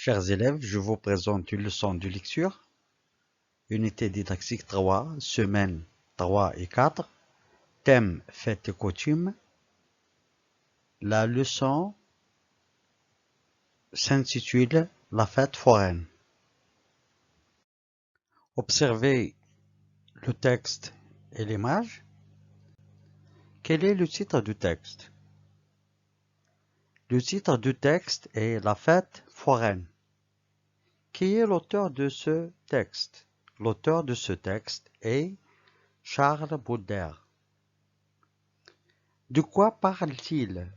Chers élèves, je vous présente une leçon de lecture, unité didactique 3, semaines 3 et 4, thème fêtes et coutumes. La leçon s'intitule La fête foraine. Observez le texte et l'image. Quel est le titre du texte? Le titre du texte est La fête foraine. Qui est l'auteur de ce texte? L'auteur de ce texte est Charles Baudelaire. De quoi parle-t-il?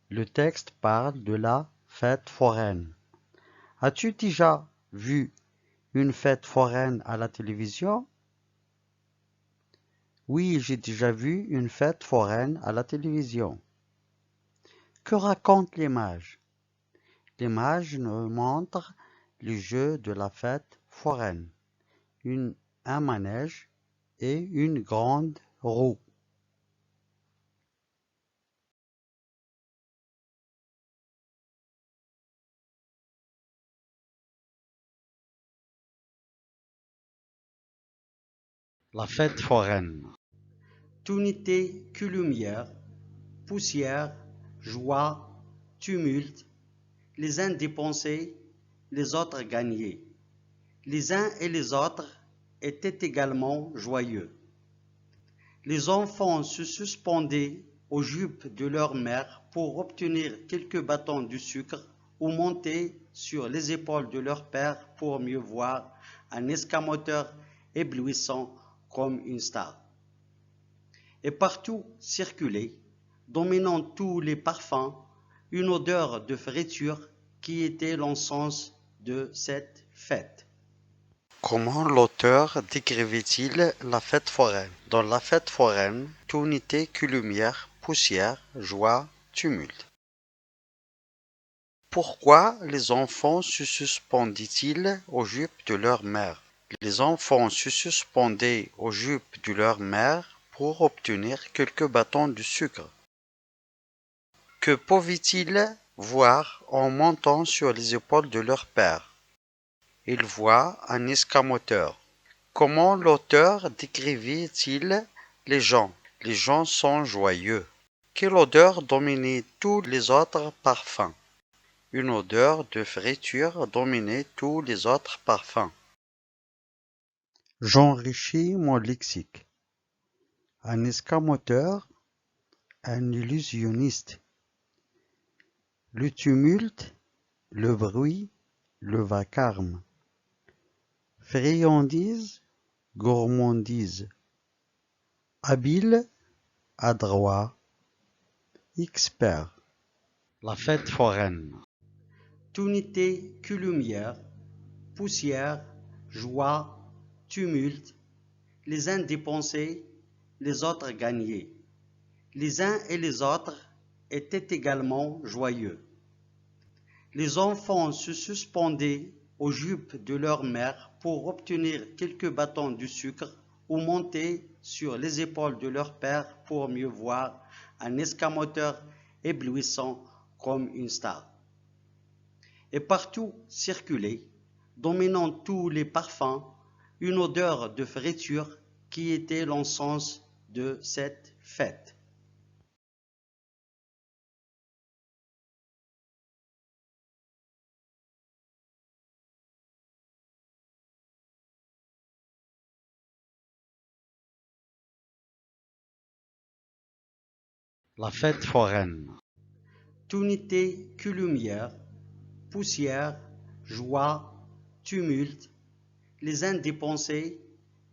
Le texte parle de la fête foraine. As-tu déjà vu une fête foraine à la télévision? Oui, j'ai déjà vu une fête foraine à la télévision. Que raconte l'image? L'image nous montre le jeu de la fête foraine, un manège et une grande roue. La fête foraine. Tout n'était que lumière, poussière, joie, tumulte. Les uns dépensaient, les autres gagnaient. Les uns et les autres étaient également joyeux. Les enfants se suspendaient aux jupes de leur mère pour obtenir quelques bâtons de sucre ou montaient sur les épaules de leur père pour mieux voir un escamoteur éblouissant comme une star. Et partout circulait, dominant tous les parfums, une odeur de friture qui était l'encens de cette fête. Comment l'auteur décrivait-il la fête foraine? Dans la fête foraine, tout n'était que lumière, poussière, joie, tumulte. Pourquoi les enfants se suspendaient-ils aux jupes de leur mère? Les enfants se suspendaient aux jupes de leur mère pour obtenir quelques bâtons de sucre. Que pouvaient-ils voir en montant sur les épaules de leur père? Ils voient un escamoteur. Comment l'auteur décrivait-il les gens? Les gens sont joyeux. Quelle odeur dominait tous les autres parfums? Une odeur de friture dominait tous les autres parfums. J'enrichis mon lexique. Un escamoteur, un illusionniste. Le tumulte, le bruit, le vacarme. Friandise, gourmandise. Habile, adroit, expert. La fête foraine. Tout n'était que lumière, poussière, joie, tumulte. Les uns dépensaient, les autres gagnaient. Les uns et les autres étaient également joyeux. Les enfants se suspendaient aux jupes de leur mère pour obtenir quelques bâtons de sucre ou montaient sur les épaules de leur père pour mieux voir un escamoteur éblouissant comme une star. Et partout circulait, dominant tous les parfums, une odeur de friture qui était l'encens de cette fête. La fête foraine. Tout n'était que lumière, poussière, joie, tumulte. Les uns dépensaient,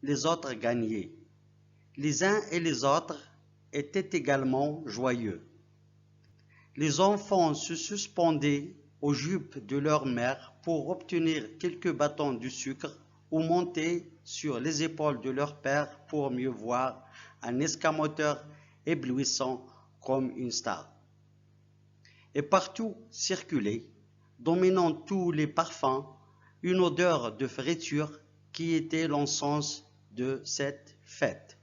les autres gagnaient. Les uns et les autres étaient également joyeux. Les enfants se suspendaient aux jupes de leur mère pour obtenir quelques bâtons de sucre ou montaient sur les épaules de leur père pour mieux voir un escamoteur éblouissant comme une star. Et partout circulait, dominant tous les parfums, une odeur de friture qui était l'encens de cette fête.